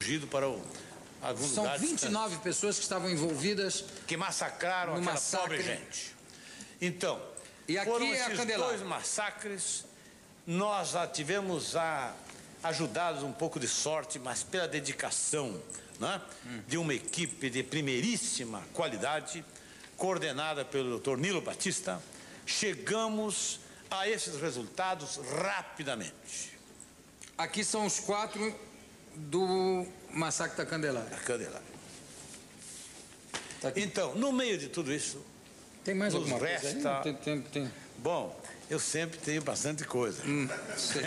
fugido para algum São lugar. São 29 pessoas que estavam envolvidas. Que massacraram aquela pobre gente. Então, e aqui foram é esses dois massacres. Nós tivemos ajudados um pouco de sorte, mas pela dedicação, né, de uma equipe de primeiríssima qualidade, coordenada pelo Dr. Nilo Batista, chegamos a esses resultados rapidamente. Aqui são os 4 do massacre da Candelária. Tá, então, no meio de tudo isso, tem mais nos alguma resta... coisa aí? Tem. Bom, eu sempre tenho bastante coisa. Sei.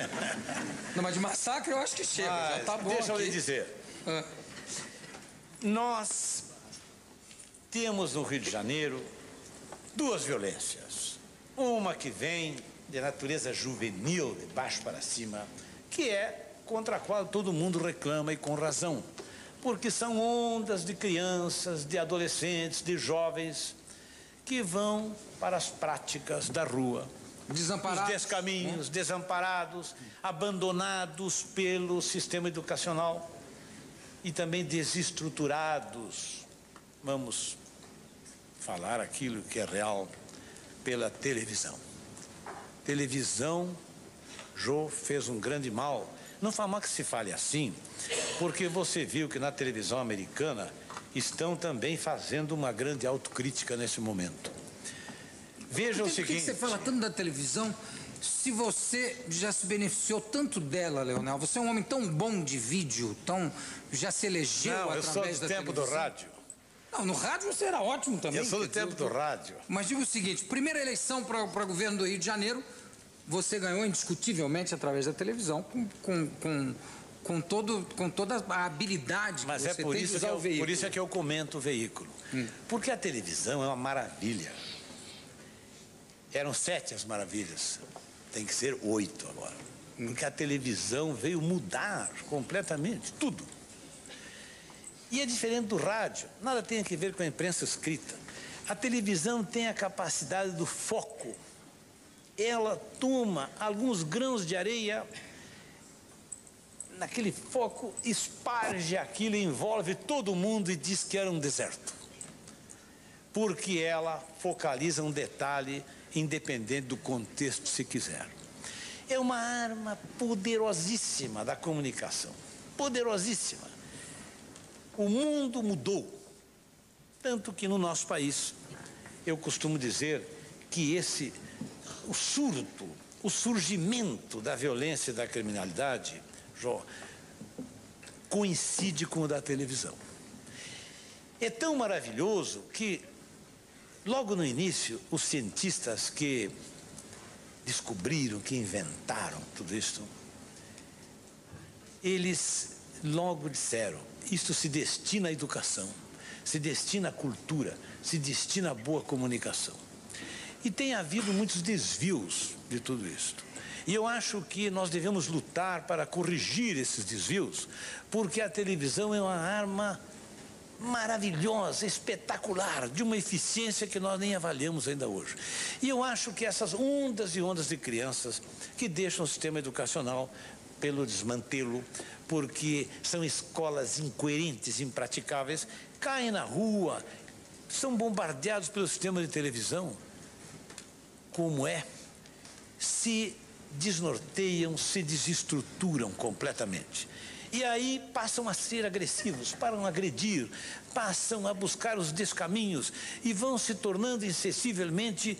Não, mas de massacre eu acho que chega, já tá bom. Deixa eu lhe dizer. Nós temos no Rio de Janeiro 2 violências. Uma que vem de natureza juvenil, de baixo para cima, que é contra a qual todo mundo reclama e com razão. Porque são ondas de crianças, de adolescentes, de jovens que vão para as práticas da rua. Desamparados. Os descaminhos, desamparados, abandonados pelo sistema educacional e também desestruturados, vamos falar aquilo que é real, pela televisão. Televisão, Jô, fez um grande mal. Não faz mal que se fale assim, porque você viu que na televisão americana estão também fazendo uma grande autocrítica nesse momento. Veja o seguinte... Por que você fala tanto da televisão se você já se beneficiou tanto dela, Leonel? Você é um homem tão bom de vídeo, já se elegeu através da televisão. Eu sou do tempo do rádio. Não, no rádio você era ótimo também. Eu sou do tempo do rádio. Mas digo o seguinte, primeira eleição para governo do Rio de Janeiro, você ganhou indiscutivelmente através da televisão, com toda a habilidade que você tem de usar o veículo. Por isso é que eu comento o veículo. Porque a televisão é uma maravilha. Eram 7 as maravilhas, tem que ser 8 agora. Porque a televisão veio mudar completamente tudo. E é diferente do rádio, nada tem a ver com a imprensa escrita. A televisão tem a capacidade do foco. Ela toma alguns grãos de areia, naquele foco, esparge aquilo, envolve todo mundo e diz que era um deserto. Porque ela focaliza um detalhe independente do contexto, se quiser. É uma arma poderosíssima da comunicação. Poderosíssima. O mundo mudou. Tanto que no nosso país, eu costumo dizer que o surto, o surgimento da violência e da criminalidade, Jó, coincide com o da televisão. É tão maravilhoso que, logo no início, os cientistas que descobriram, que inventaram tudo isso, eles logo disseram, isto se destina à educação, se destina à cultura, se destina à boa comunicação. E tem havido muitos desvios de tudo isso. E eu acho que nós devemos lutar para corrigir esses desvios, porque a televisão é uma arma maravilhosa, espetacular, de uma eficiência que nós nem avaliamos ainda hoje. E eu acho que essas ondas e ondas de crianças que deixam o sistema educacional pelo desmantelo, porque são escolas incoerentes, impraticáveis, caem na rua, são bombardeados pelo sistema de televisão, como se desnorteiam, se desestruturam completamente. E aí passam a ser agressivos, param a agredir, passam a buscar os descaminhos e vão se tornando insensivelmente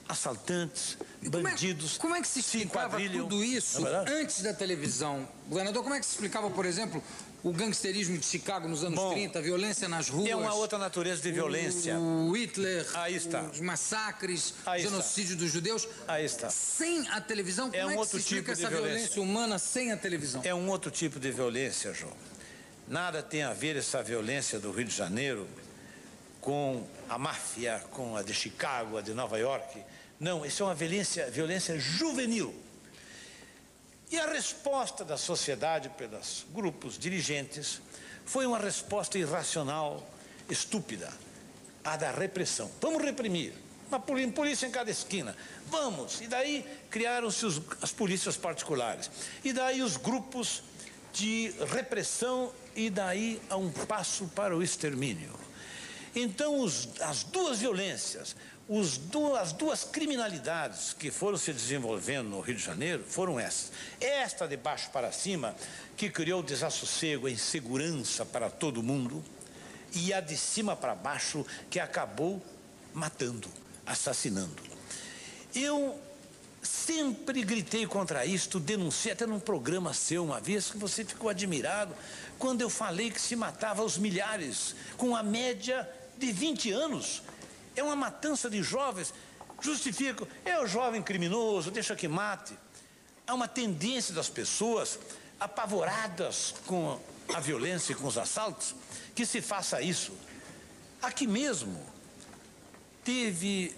assaltantes, bandidos. Como é que se explicava tudo isso antes da televisão? Governador, como é que se explicava, por exemplo, o gangsterismo de Chicago nos anos 30, a violência nas ruas? É uma outra natureza de violência. O Hitler, aí está. Os massacres, aí o genocídio dos judeus. Aí está. Sem a televisão, como é que se explica essa violência humana sem a televisão? É um outro tipo de violência, João. Nada tem a ver essa violência do Rio de Janeiro com a máfia, com a de Chicago, a de Nova York. Não, isso é uma violência juvenil. E a resposta da sociedade pelos grupos dirigentes foi uma resposta irracional, estúpida, a da repressão. Vamos reprimir, uma polícia em cada esquina, vamos. E daí criaram-se as polícias particulares. E daí os grupos de repressão e daí a um passo para o extermínio. Então, as duas violências, as duas criminalidades que foram se desenvolvendo no Rio de Janeiro foram essas. Esta de baixo para cima, que criou desassossego, a insegurança para todo mundo, e a de cima para baixo, que acabou matando, assassinando. Eu sempre gritei contra isto, denunciei até num programa seu uma vez, que você ficou admirado, quando eu falei que se matava aos milhares, com a média de 20 anos. É uma matança de jovens, justificam, é o jovem criminoso, deixa que mate. Há uma tendência das pessoas, apavoradas com a violência e com os assaltos, que se faça isso. Aqui mesmo, teve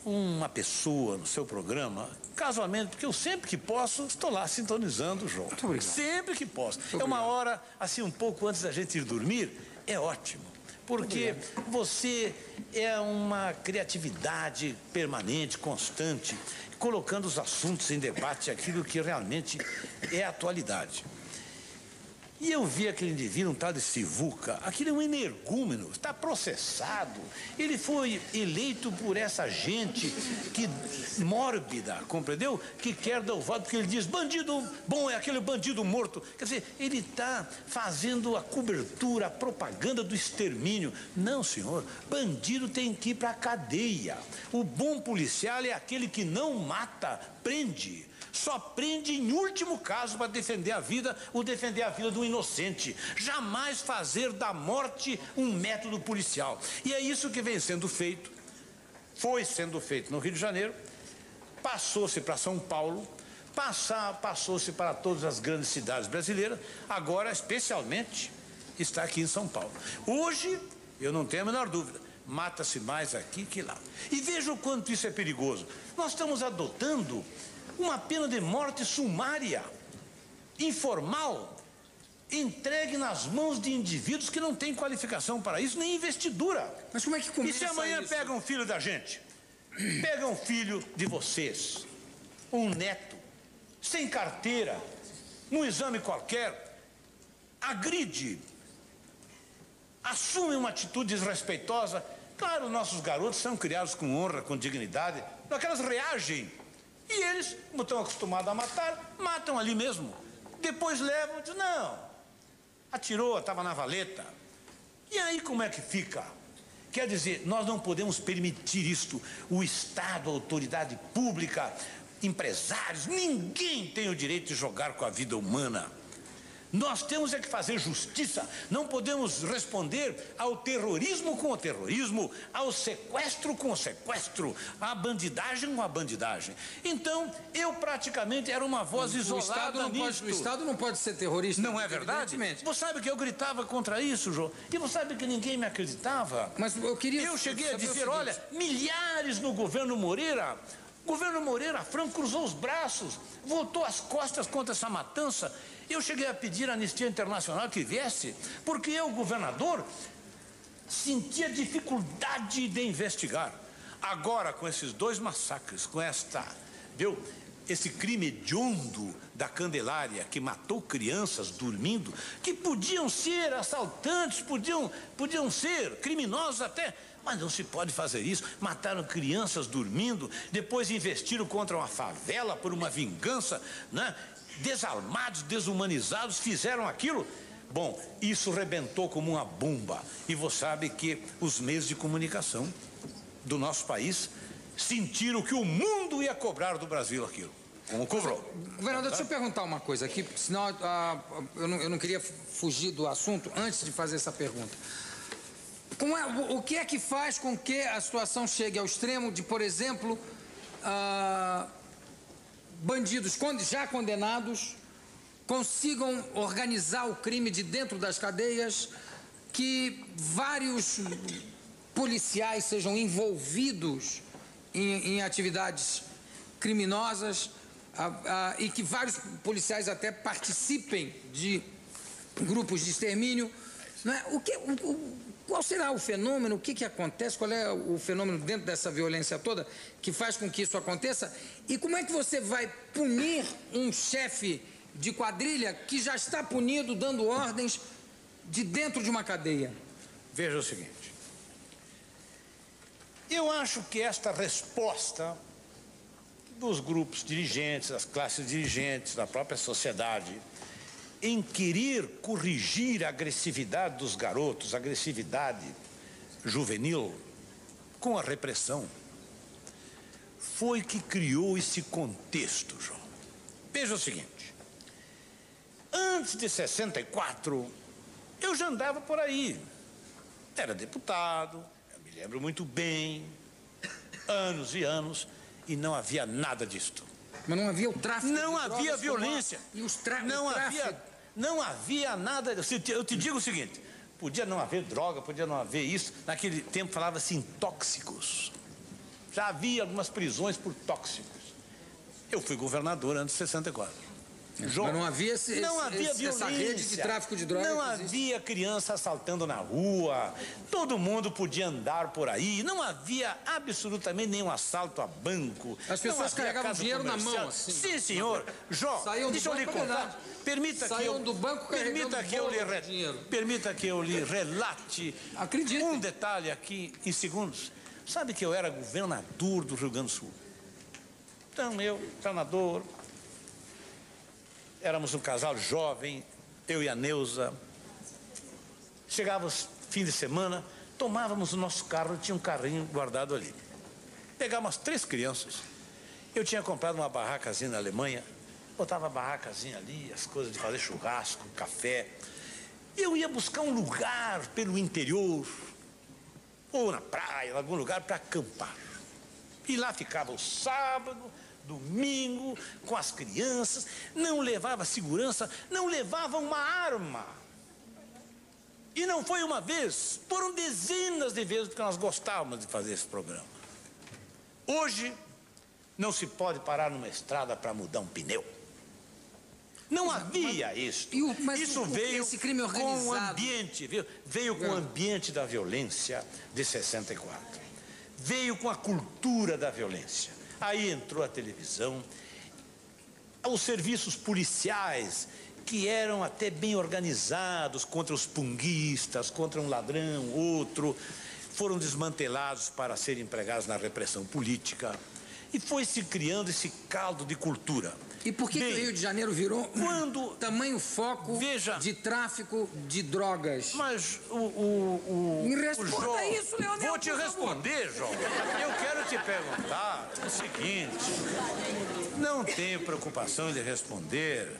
uma pessoa no seu programa, casualmente, porque eu sempre que posso, estou lá sintonizando o jogo. Muito obrigado. Sempre que posso. Muito é uma obrigado. hora, assim, um pouco antes da gente ir dormir, é ótimo. Porque você é uma criatividade permanente, constante, colocando os assuntos em debate, aquilo que realmente é atualidade. E eu vi aquele indivíduo, um tal de Sivuca, aquele é um energúmeno, está processado. Ele foi eleito por essa gente que mórbida, compreendeu? Que quer dar o voto, porque ele diz, bandido bom é aquele bandido morto. Quer dizer, ele está fazendo a cobertura, a propaganda do extermínio. Não, senhor, bandido tem que ir para a cadeia. O bom policial é aquele que não mata, prende. Só prende em último caso para defender a vida ou defender a vida do inocente. Jamais fazer da morte um método policial. E é isso que vem sendo feito, foi sendo feito no Rio de Janeiro, passou-se para São Paulo, passou-se para todas as grandes cidades brasileiras, agora especialmente está aqui em São Paulo. Hoje, eu não tenho a menor dúvida, mata-se mais aqui que lá. E veja o quanto isso é perigoso. Nós estamos adotando uma pena de morte sumária, informal, entregue nas mãos de indivíduos que não têm qualificação para isso, nem investidura. Mas como é que começa isso? E se amanhã pega um filho da gente, pega um filho de vocês, um neto, sem carteira, num exame qualquer, agride, assume uma atitude desrespeitosa, claro, nossos garotos são criados com honra, com dignidade, aquelas reagem. E eles, como estão acostumados a matar, matam ali mesmo. Depois levam e dizem, não, atirou, estava na valeta. E aí como é que fica? Quer dizer, nós não podemos permitir isto. O Estado, a autoridade pública, empresários, ninguém tem o direito de jogar com a vida humana. Nós temos é que fazer justiça, não podemos responder ao terrorismo com o terrorismo, ao sequestro com o sequestro, à bandidagem com a bandidagem. Então, eu praticamente era uma voz isolada nisto. O Estado não pode ser terrorista. Não é verdade? Você sabe que eu gritava contra isso, João, e você sabe que ninguém me acreditava. Mas eu queria... Eu cheguei a dizer, olha, milhares no governo Moreira... O governo Moreira Franco cruzou os braços, voltou as costas contra essa matança. Eu cheguei a pedir à Anistia Internacional que viesse, porque eu, governador, sentia dificuldade de investigar. Agora, com esses dois massacres, com esse crime hediondo da Candelária, que matou crianças dormindo, que podiam ser assaltantes, podiam ser criminosos até, mas não se pode fazer isso. Mataram crianças dormindo, depois investiram contra uma favela por uma vingança, né? Desarmados, desumanizados, fizeram aquilo. Bom, isso rebentou como uma bomba. E você sabe que os meios de comunicação do nosso país sentiram que o mundo ia cobrar do Brasil aquilo. Como cobrou. Governador, deixa eu perguntar uma coisa aqui, senão eu não queria fugir do assunto antes de fazer essa pergunta. O que é que faz com que a situação chegue ao extremo de, por exemplo, bandidos já condenados consigam organizar o crime de dentro das cadeias, que vários policiais sejam envolvidos em atividades criminosas e que vários policiais até participem de grupos de extermínio, não é? Qual será o fenômeno? O que acontece? Qual é o fenômeno dentro dessa violência toda que faz com que isso aconteça? E como é que você vai punir um chefe de quadrilha que já está punido dando ordens de dentro de uma cadeia? Veja o seguinte. Eu acho que esta resposta dos grupos dirigentes, das classes dirigentes, da própria sociedade, em querer corrigir a agressividade dos garotos, a agressividade juvenil, com a repressão, foi que criou esse contexto, João. Veja o seguinte, antes de 64, eu já andava por aí, era deputado, eu me lembro muito bem, anos e anos, e não havia nada disto. Mas não havia o tráfico de drogas? Não havia violência. E os não havia nada. Eu te digo o seguinte, podia não haver droga, podia não haver isso. Naquele tempo falava-se em tóxicos. Já havia algumas prisões por tóxicos. Eu fui governador antes de 64. João, mas não havia, essa rede de tráfico de drogas? Não havia criança assaltando na rua, todo mundo podia andar por aí, não havia absolutamente nenhum assalto a banco. As pessoas carregavam dinheiro na mão, assim. Sim, senhor. João, deixa eu lhe contar. Permita que eu lhe relate um detalhe aqui em segundos. Sabe que eu era governador do Rio Grande do Sul? Então, eu, governador, éramos um casal jovem, eu e a Neuza. Chegávamos fim de semana, tomávamos o nosso carro, tinha um carrinho guardado ali. Pegávamos 3 crianças. Eu tinha comprado uma barracazinha na Alemanha, botava a barracazinha ali, as coisas de fazer churrasco, café. Eu ia buscar um lugar pelo interior, ou na praia, em algum lugar para acampar. E lá ficava o sábado, domingo, com as crianças, não levava segurança, não levava uma arma. E não foi uma vez, foram dezenas de vezes, porque nós gostávamos de fazer esse programa. Hoje, não se pode parar numa estrada para mudar um pneu. Não havia isso. Isso veio esse crime organizado, com o ambiente, veio com o ambiente da violência de 64. Veio com a cultura da violência. Aí entrou a televisão, os serviços policiais, que eram até bem organizados contra os punguistas, contra um ladrão, outro, foram desmantelados para serem empregados na repressão política. E foi se criando esse caldo de cultura. E por que o Rio de Janeiro virou tamanho foco de tráfico de drogas? Mas Me responda isso, Leonel. Vou te responder, João. Eu quero te perguntar o seguinte. Não tenho preocupação de responder,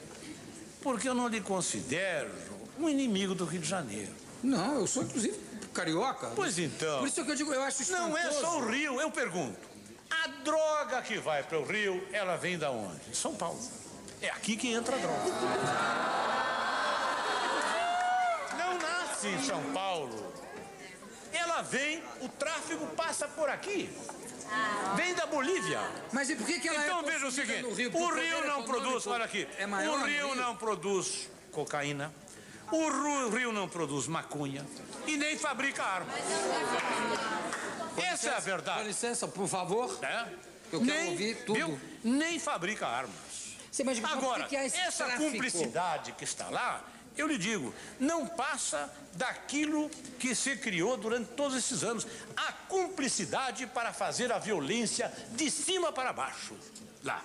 porque eu não lhe considero um inimigo do Rio de Janeiro. Não, eu sou inclusive carioca. Pois então. Por isso que eu digo, eu acho espantoso. Não é só o Rio, eu pergunto. A droga que vai para o Rio, ela vem da onde? De São Paulo. É aqui que entra a droga. Não nasce em São Paulo. Ela vem, o tráfego passa por aqui. Vem da Bolívia. Mas e por que ela então veja o seguinte, o Rio não produz, olha aqui, o Rio não produz cocaína, o Rio não produz maconha e nem fabrica armas. Essa é a verdade. Com licença, por favor. Eu quero ouvir tudo. Viu? Nem fabrica armas. Agora, essa cumplicidade que está lá, eu lhe digo, não passa daquilo que se criou durante todos esses anos. A cumplicidade para fazer a violência de cima para baixo. Lá.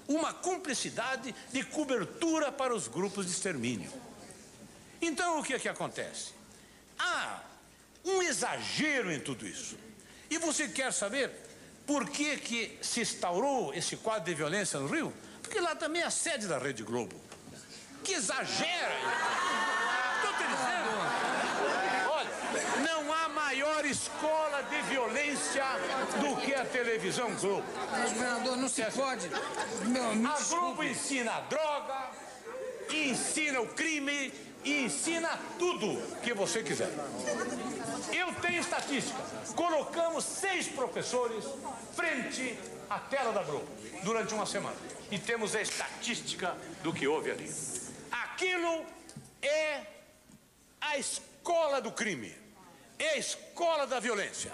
Uma cumplicidade de cobertura para os grupos de extermínio. Então, o que é que acontece? Há um exagero em tudo isso. E você quer saber por que se instaurou esse quadro de violência no Rio? Porque lá também é a sede da Rede Globo. Que exagera! Estou te dizendo. Olha, não há maior escola de violência do que a televisão Globo. Mas, governador, não se pode. A Globo ensina a droga, ensina o crime e ensina tudo que você quiser. Eu tenho estatística. Colocamos 6 professores frente à tela da Globo durante uma semana. E temos a estatística do que houve ali. Aquilo é a escola do crime. É a escola da violência.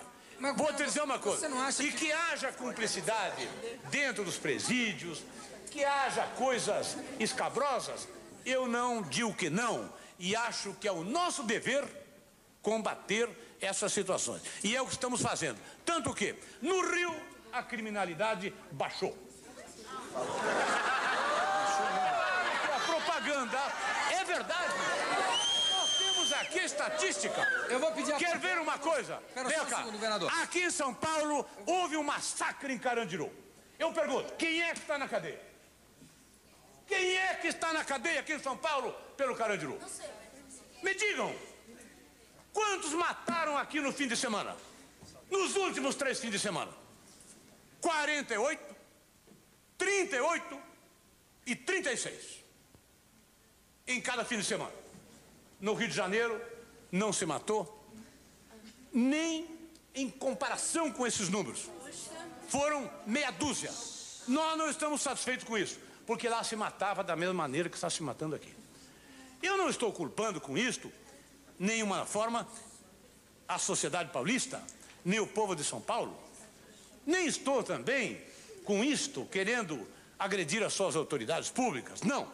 Vou te dizer uma coisa. E que haja cumplicidade dentro dos presídios, que haja coisas escabrosas, eu não digo que não, e acho que é o nosso dever combater essas situações. E é o que estamos fazendo. Tanto que, no Rio, a criminalidade baixou. A propaganda é verdade. Nós temos aqui estatística. Eu vou pedir a... Quer ver uma coisa? Vem cá. Governador. Aqui em São Paulo houve um massacre em Carandiru. Eu pergunto, quem é que está na cadeia? Quem é que está na cadeia aqui em São Paulo pelo Carandiru? Não sei. Me digam, quantos mataram aqui no fim de semana? Nos últimos 3 fins de semana? 48, 38 e 36. Em cada fim de semana. No Rio de Janeiro não se matou, nem em comparação com esses números. Foram meia dúzia. Nós não estamos satisfeitos com isso, porque lá se matava da mesma maneira que está se matando aqui. Eu não estou culpando com isto, nenhuma forma, a sociedade paulista, nem o povo de São Paulo. Nem estou também, com isto, querendo agredir as suas autoridades públicas. Não.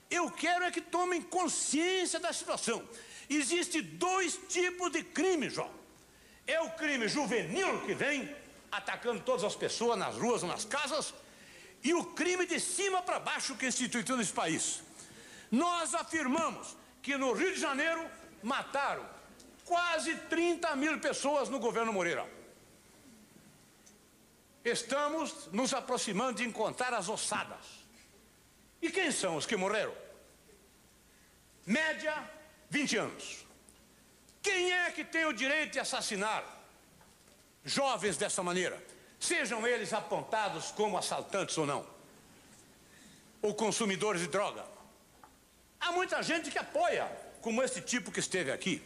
Eu quero é que tomem consciência da situação. Existem 2 tipos de crime, João. É o crime juvenil, que vem atacando todas as pessoas nas ruas, nas casas, e o crime de cima para baixo que instituiu nesse país. Nós afirmamos que no Rio de Janeiro mataram quase 30 mil pessoas no governo Moreira. Estamos nos aproximando de encontrar as ossadas. E quem são os que morreram? Média, 20 anos. Quem é que tem o direito de assassinar jovens dessa maneira? Sejam eles apontados como assaltantes ou não, ou consumidores de droga. Há muita gente que apoia, como esse tipo que esteve aqui.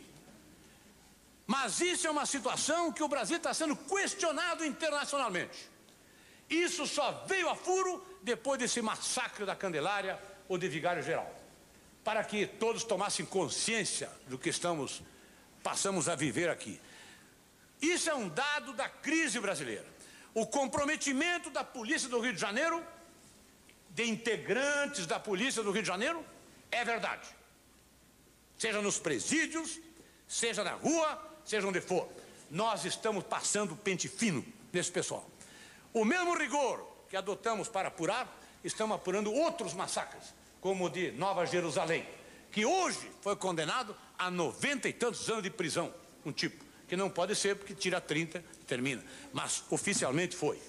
Mas isso é uma situação que o Brasil está sendo questionado internacionalmente. Isso só veio a furo depois desse massacre da Candelária ou de Vigário Geral, para que todos tomassem consciência do que passamos a viver aqui. Isso é um dado da crise brasileira. O comprometimento da Polícia do Rio de Janeiro, de integrantes da Polícia do Rio de Janeiro, é verdade. Seja nos presídios, seja na rua, seja onde for. Nós estamos passando pente fino nesse pessoal. O mesmo rigor que adotamos para apurar, estamos apurando outros massacres, como o de Nova Jerusalém, que hoje foi condenado a 90 e tantos anos de prisão, um tipo, que não pode ser porque tira 30 e termina, mas oficialmente foi.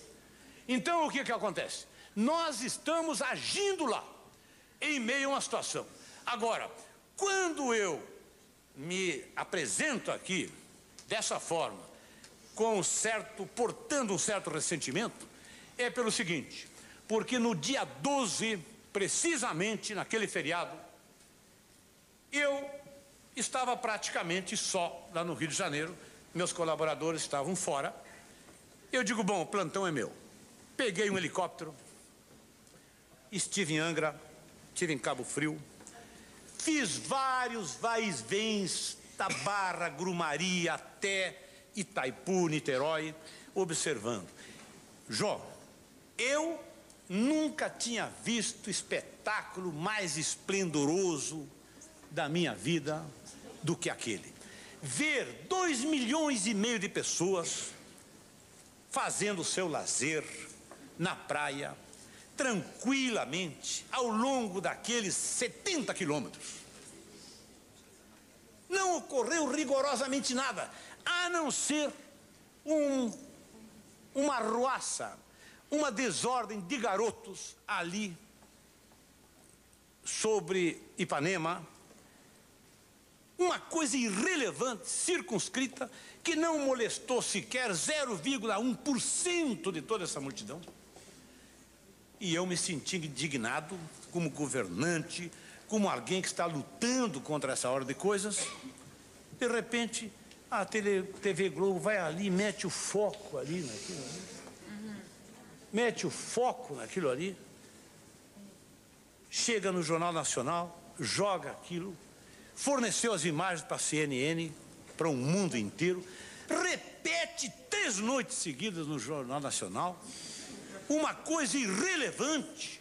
Então o que acontece? Nós estamos agindo lá, em meio a uma situação. Agora, quando eu me apresento aqui dessa forma, portando um certo ressentimento, é pelo seguinte, porque no dia 12, precisamente naquele feriado, eu estava praticamente só lá no Rio de Janeiro, meus colaboradores estavam fora. Eu digo, bom, o plantão é meu. Peguei um helicóptero, estive em Angra, estive em Cabo Frio, fiz vários vais-vens da Barra, Grumari, até Itaipu, Niterói, observando. Jó, eu nunca tinha visto espetáculo mais esplendoroso da minha vida do que aquele. Ver 2,5 milhões de pessoas fazendo o seu lazer na praia, tranquilamente, ao longo daqueles 70 quilômetros. Não ocorreu rigorosamente nada, a não ser uma ruaça, uma desordem de garotos ali sobre Ipanema, uma coisa irrelevante, circunscrita, que não molestou sequer 0,1% de toda essa multidão. E eu me senti indignado como governante, como alguém que está lutando contra essa ordem de coisas. De repente, a TV Globo vai ali, mete o foco ali naquilo ali. Mete o foco naquilo ali. Chega no Jornal Nacional, joga aquilo, forneceu as imagens para a CNN, para o mundo inteiro, repete 3 noites seguidas no Jornal Nacional, uma coisa irrelevante,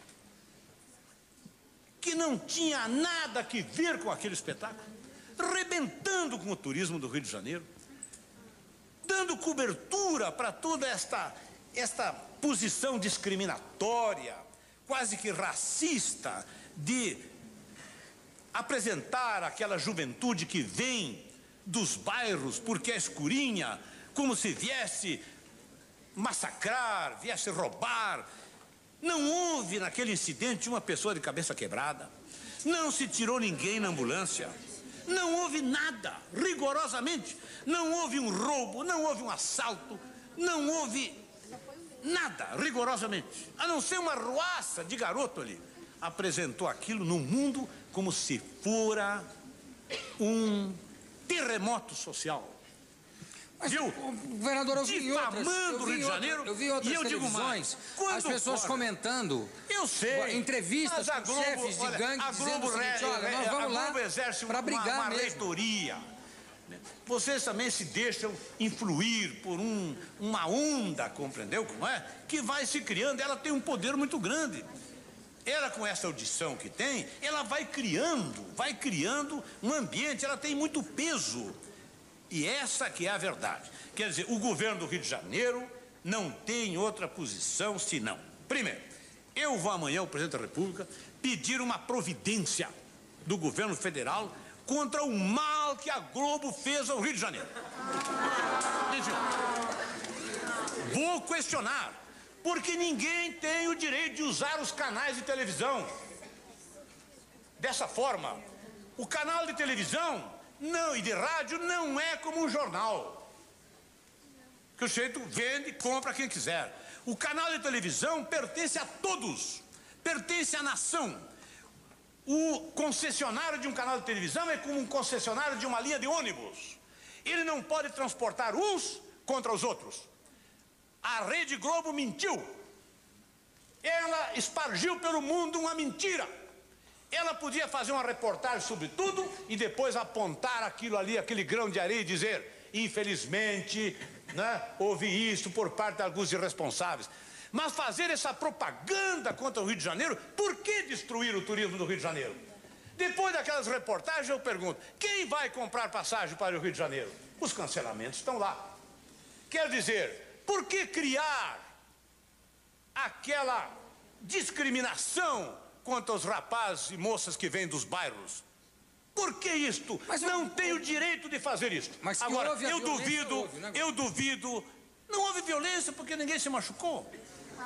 que não tinha nada que ver com aquele espetáculo, rebentando com o turismo do Rio de Janeiro, dando cobertura para toda esta posição discriminatória, quase que racista, de apresentar aquela juventude que vem dos bairros porque é escurinha, como se viesse massacrar, viesse roubar. Não houve naquele incidente uma pessoa de cabeça quebrada, não se tirou ninguém na ambulância, não houve nada, rigorosamente. Não houve um roubo, não houve um assalto, não houve nada, rigorosamente. A não ser uma ruaça de garoto ali. Apresentou aquilo no mundo como se fora um terremoto social. Mas, viu? Governador, eu vi outras, o Rio de Janeiro, eu vi outras televisões, as pessoas comentando, eu sei, entrevistas com chefes de gangue dizendo o seguinte: olha, nós vamos lá para brigar uma reitoria. Vocês também se deixam influir por uma onda, compreendeu como é? Que vai se criando, ela tem um poder muito grande. Ela, com essa audição que tem, ela vai criando um ambiente, ela tem muito peso. E essa que é a verdade. Quer dizer, o governo do Rio de Janeiro não tem outra posição senão, primeiro, eu vou amanhã ao presidente da República pedir uma providência do governo federal contra o mal que a Globo fez ao Rio de Janeiro. Vou questionar, porque ninguém tem o direito de usar os canais de televisão dessa forma. O canal de televisão não, e de rádio não é como um jornal, que o sujeito vende e compra quem quiser. O canal de televisão pertence a todos, pertence à nação. O concessionário de um canal de televisão é como um concessionário de uma linha de ônibus. Ele não pode transportar uns contra os outros. A Rede Globo mentiu. Ela espargiu pelo mundo uma mentira. Ela podia fazer uma reportagem sobre tudo e depois apontar aquilo ali, aquele grão de areia e dizer: infelizmente, né, houve isso por parte de alguns irresponsáveis. Mas fazer essa propaganda contra o Rio de Janeiro, por que destruir o turismo do Rio de Janeiro? Depois daquelas reportagens eu pergunto: quem vai comprar passagem para o Rio de Janeiro? Os cancelamentos estão lá. Quer dizer, por que criar aquela discriminação contra os rapazes e moças que vêm dos bairros? Por que isto? Mas não tem o direito de fazer isto. Mas agora, eu duvido. Não houve violência porque ninguém se machucou.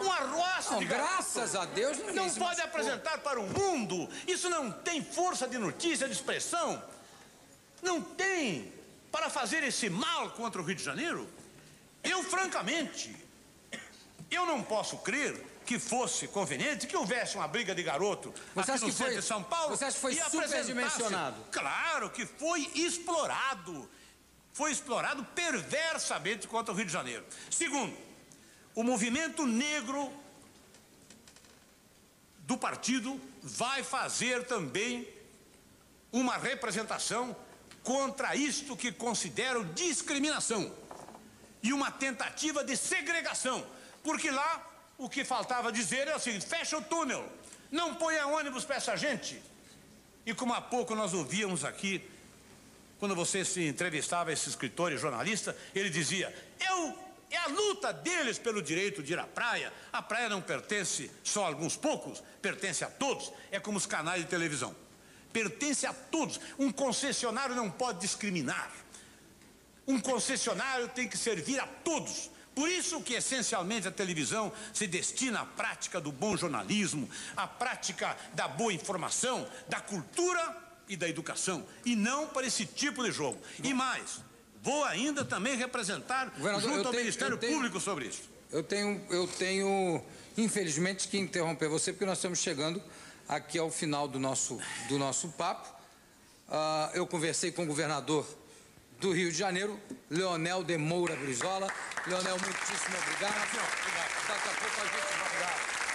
Uma arruaça de garoto. Graças a Deus ninguém não se pode machucou. Apresentar para o mundo. Isso não tem força de notícia, de expressão. Não tem para fazer esse mal contra o Rio de Janeiro. Eu, francamente, eu não posso crer que fosse conveniente que houvesse uma briga de garoto aqui no centro de São Paulo. Você acha que foi superdimensionado? Claro que foi explorado. Foi explorado perversamente contra o Rio de Janeiro. Segundo, o movimento negro do partido vai fazer também uma representação contra isto que considero discriminação e uma tentativa de segregação, porque lá o que faltava dizer é o seguinte: fecha o túnel, não ponha ônibus para essa gente. E como há pouco nós ouvíamos aqui, quando você se entrevistava esse escritor e jornalista, ele dizia: é a luta deles pelo direito de ir à praia. A praia não pertence só a alguns poucos, pertence a todos. É como os canais de televisão, pertence a todos. Um concessionário não pode discriminar. Um concessionário tem que servir a todos. Por isso que, essencialmente, a televisão se destina à prática do bom jornalismo, à prática da boa informação, da cultura e da educação, e não para esse tipo de jogo. E mais, vou ainda também representar junto ao Ministério Público sobre isso. Eu tenho, infelizmente, que interromper você, porque nós estamos chegando aqui ao final do nosso papo. Eu conversei com o governador do Rio de Janeiro, Leonel de Moura Brizola. Leonel, muitíssimo obrigado. Daqui a pouco a gente vai...